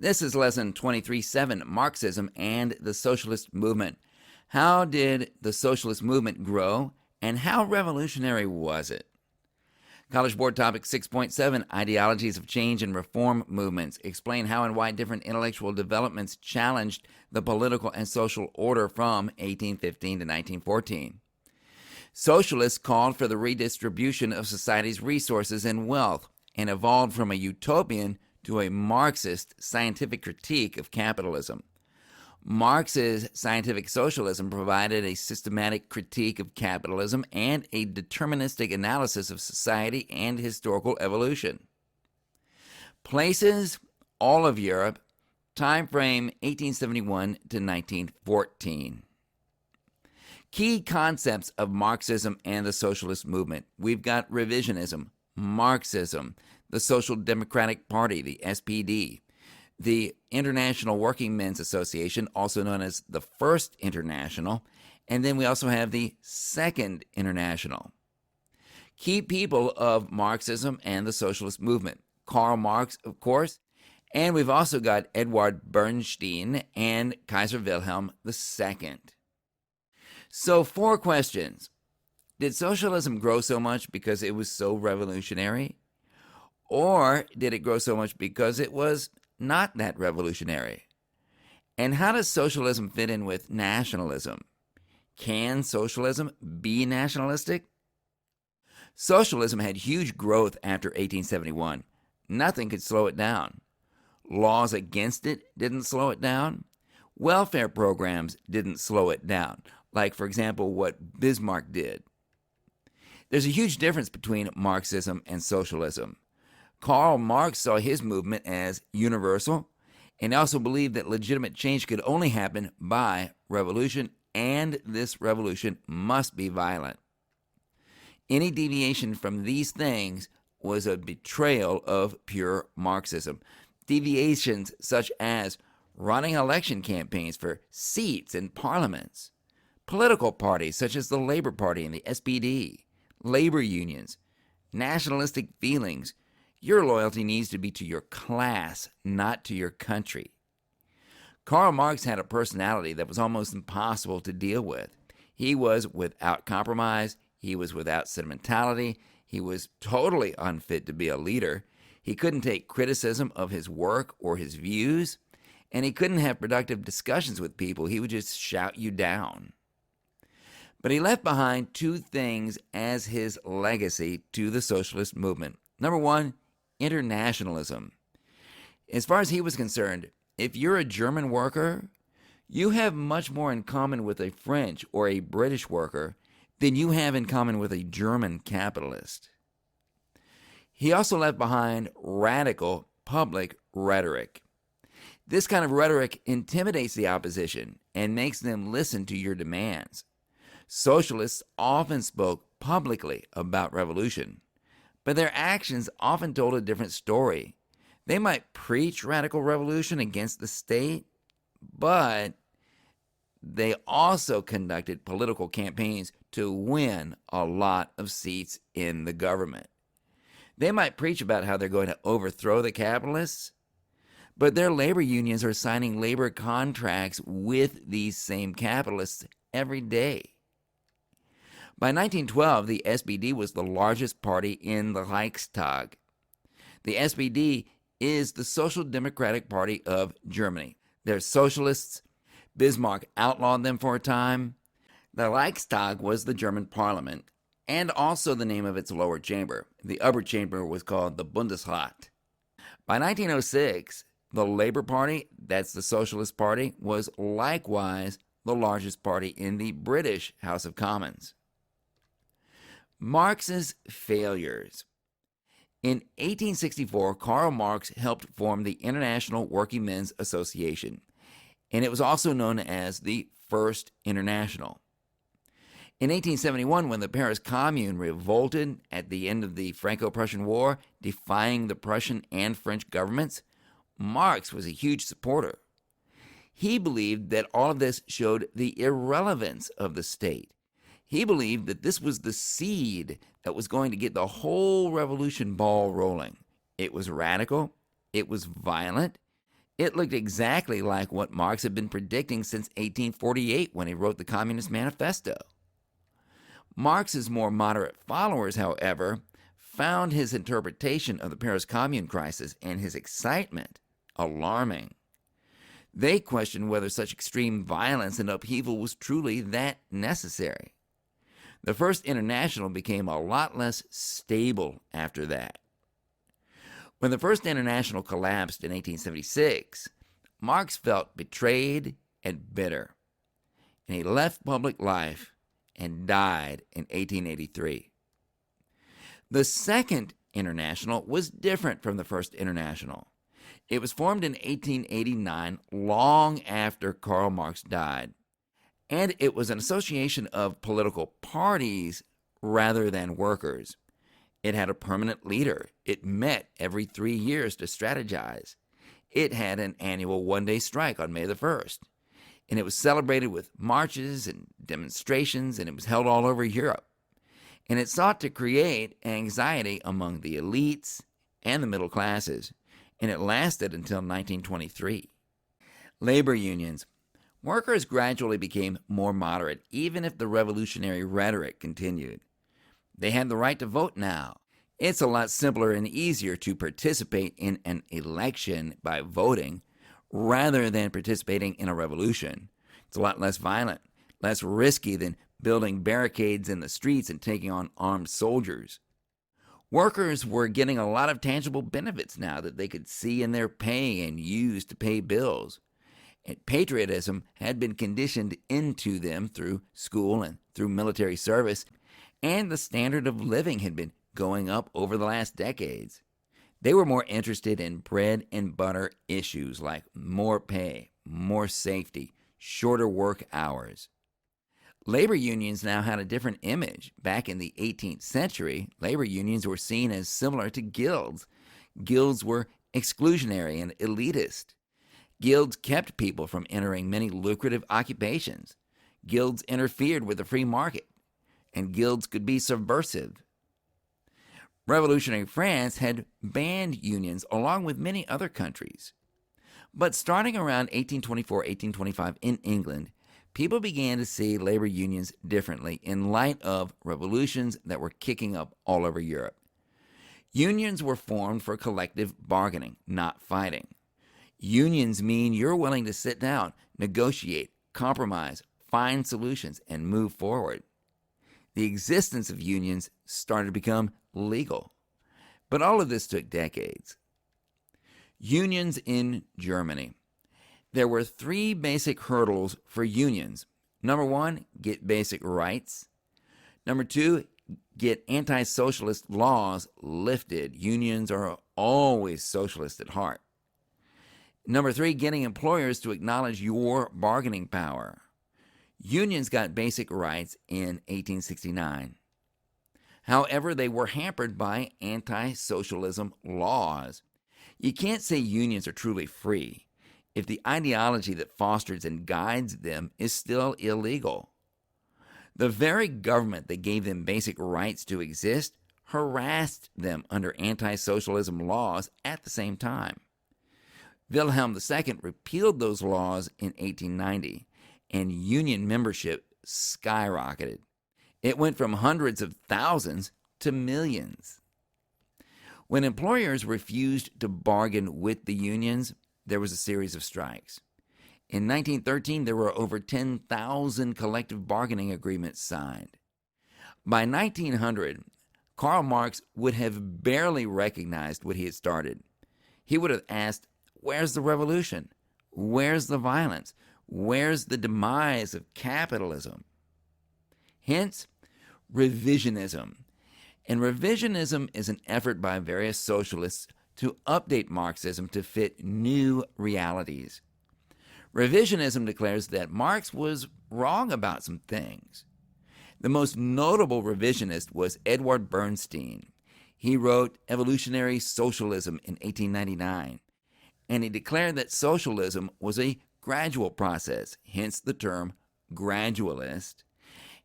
This is Lesson 23.7, Marxism and the Socialist Movement. How did the Socialist Movement grow, and how revolutionary was it? College Board Topic 6.7, Ideologies of Change and Reform Movements. Explain how and why different intellectual developments challenged the political and social order from 1815 to 1914. Socialists called for the redistribution of society's resources and wealth, and evolved from a utopian to a Marxist scientific critique of capitalism. Marx's scientific socialism provided a systematic critique of capitalism and a deterministic analysis of society and historical evolution. Places: all of Europe, time frame 1871 to 1914. Key concepts of Marxism and the socialist movement. We've got revisionism, Marxism, the Social Democratic Party, the SPD, the International Working Men's Association, also known as the First International, and then we also have the Second International. Key people of Marxism and the socialist movement. Karl Marx, of course, and we've also got Eduard Bernstein and Kaiser Wilhelm II. So 4 questions. Did socialism grow so much because it was so revolutionary? Or did it grow so much because it was not that revolutionary? And how does socialism fit in with nationalism? Can socialism be nationalistic? Socialism had huge growth after 1871. Nothing could slow it down. Laws against it didn't slow it down. Welfare programs didn't slow it down, like, for example, what Bismarck did. There's a huge difference between Marxism and socialism. Karl Marx saw his movement as universal and also believed that legitimate change could only happen by revolution, and this revolution must be violent. Any deviation from these things was a betrayal of pure Marxism. Deviations such as running election campaigns for seats in parliaments, political parties such as the Labor Party and the SPD, labor unions, nationalistic feelings. Your loyalty needs to be to your class, not to your country. Karl Marx had a personality that was almost impossible to deal with. He was without compromise. He was without sentimentality. He was totally unfit to be a leader. He couldn't take criticism of his work or his views, and he couldn't have productive discussions with people. He would just shout you down. But he left behind 2 things as his legacy to the socialist movement. Number 1, internationalism. As far as he was concerned, if you're a German worker, you have much more in common with a French or a British worker than you have in common with a German capitalist. He also left behind radical public rhetoric. This kind of rhetoric intimidates the opposition and makes them listen to your demands. Socialists often spoke publicly about revolution, but their actions often told a different story. They might preach radical revolution against the state, but they also conducted political campaigns to win a lot of seats in the government. They might preach about how they're going to overthrow the capitalists, but their labor unions are signing labor contracts with these same capitalists every day. By 1912, the SPD was the largest party in the Reichstag. The SPD is the Social Democratic Party of Germany. They're socialists. Bismarck outlawed them for a time. The Reichstag was the German parliament and also the name of its lower chamber. The upper chamber was called the Bundesrat. By 1906, the Labor Party, that's the Socialist Party, was likewise the largest party in the British House of Commons. Marx's failures. In 1864, Karl Marx helped form the International Working Men's Association, and it was also known as the First International. In 1871, when the Paris Commune revolted at the end of the Franco-Prussian War, defying the Prussian and French governments, Marx was a huge supporter. He believed that all of this showed the irrelevance of the state. He believed that this was the seed that was going to get the whole revolution ball rolling. It was radical. It was violent. It looked exactly like what Marx had been predicting since 1848 when he wrote the Communist Manifesto. Marx's more moderate followers, however, found his interpretation of the Paris Commune crisis and his excitement alarming. They questioned whether such extreme violence and upheaval was truly that necessary. The First International became a lot less stable after that. When the First International collapsed in 1876, Marx felt betrayed and bitter, and he left public life and died in 1883. The Second International was different from the First International. It was formed in 1889, long after Karl Marx died, and it was an association of political parties rather than workers. It had a permanent leader. It met every 3 years to strategize. It had an annual one-day strike on May the 1st, and it was celebrated with marches and demonstrations, and it was held all over Europe. And it sought to create anxiety among the elites and the middle classes, and it lasted until 1923. Labor unions. Workers gradually became more moderate, even if the revolutionary rhetoric continued. They had the right to vote now. It's a lot simpler and easier to participate in an election by voting rather than participating in a revolution. It's a lot less violent, less risky than building barricades in the streets and taking on armed soldiers. Workers were getting a lot of tangible benefits now that they could see in their pay and use to pay bills. And patriotism had been conditioned into them through school and through military service, and the standard of living had been going up over the last decades. They were more interested in bread and butter issues like more pay, more safety, shorter work hours. Labor unions now had a different image. Back in the 18th century, labor unions were seen as similar to guilds. Guilds were exclusionary and elitist. Guilds kept people from entering many lucrative occupations. Guilds interfered with the free market, and guilds could be subversive. Revolutionary France had banned unions along with many other countries. But starting around 1824-1825 in England, people began to see labor unions differently in light of revolutions that were kicking up all over Europe. Unions were formed for collective bargaining, not fighting. Unions mean you're willing to sit down, negotiate, compromise, find solutions, and move forward. The existence of unions started to become legal. But all of this took decades. Unions in Germany. There were 3 basic hurdles for unions. Number 1, get basic rights. Number 2, get anti-socialist laws lifted. Unions are always socialist at heart. Number 3, getting employers to acknowledge your bargaining power. Unions got basic rights in 1869. However, they were hampered by anti-socialism laws. You can't say unions are truly free if the ideology that fosters and guides them is still illegal. The very government that gave them basic rights to exist harassed them under anti-socialism laws at the same time. Wilhelm II repealed those laws in 1890, and union membership skyrocketed. It went from hundreds of thousands to millions. When employers refused to bargain with the unions, there was a series of strikes. In 1913, there were over 10,000 collective bargaining agreements signed. By 1900, Karl Marx would have barely recognized what he had started. He would have asked, where's the revolution? Where's the violence? Where's the demise of capitalism? Hence, revisionism. And revisionism is an effort by various socialists to update Marxism to fit new realities. Revisionism declares that Marx was wrong about some things. The most notable revisionist was Eduard Bernstein. He wrote Evolutionary Socialism in 1899, and he declared that socialism was a gradual process, hence the term gradualist.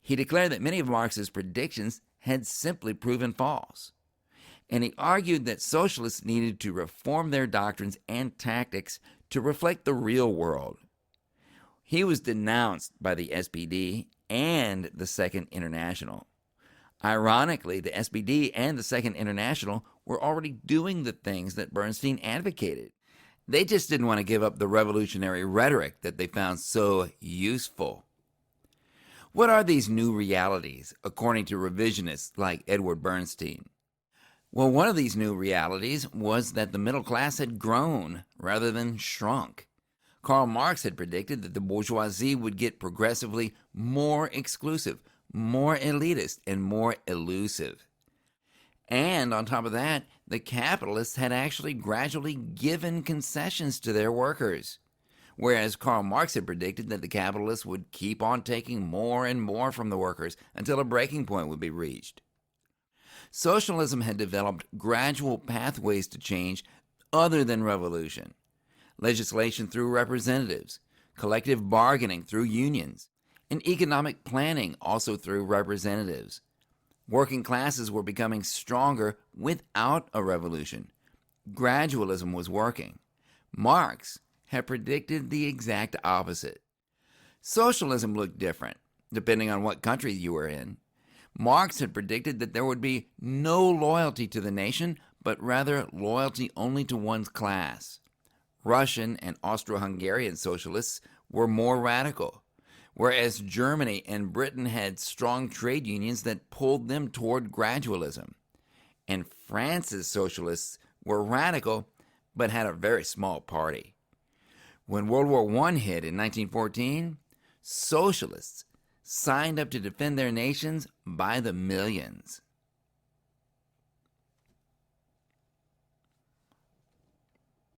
He declared that many of Marx's predictions had simply proven false. And he argued that socialists needed to reform their doctrines and tactics to reflect the real world. He was denounced by the SPD and the Second International. Ironically, the SPD and the Second International were already doing the things that Bernstein advocated. They just didn't want to give up the revolutionary rhetoric that they found so useful. What are these new realities, according to revisionists like Eduard Bernstein? Well, one of these new realities was that the middle class had grown rather than shrunk. Karl Marx had predicted that the bourgeoisie would get progressively more exclusive, more elitist, and more elusive. And on top of that, the capitalists had actually gradually given concessions to their workers, whereas Karl Marx had predicted that the capitalists would keep on taking more and more from the workers until a breaking point would be reached. Socialism had developed gradual pathways to change other than revolution. Legislation through representatives, collective bargaining through unions, and economic planning also through representatives. Working classes were becoming stronger without a revolution. Gradualism was working. Marx had predicted the exact opposite. Socialism looked different, depending on what country you were in. Marx had predicted that there would be no loyalty to the nation, but rather loyalty only to one's class. Russian and Austro-Hungarian socialists were more radical, whereas Germany and Britain had strong trade unions that pulled them toward gradualism. And France's socialists were radical, but had a very small party. When World War I hit in 1914, socialists signed up to defend their nations by the millions.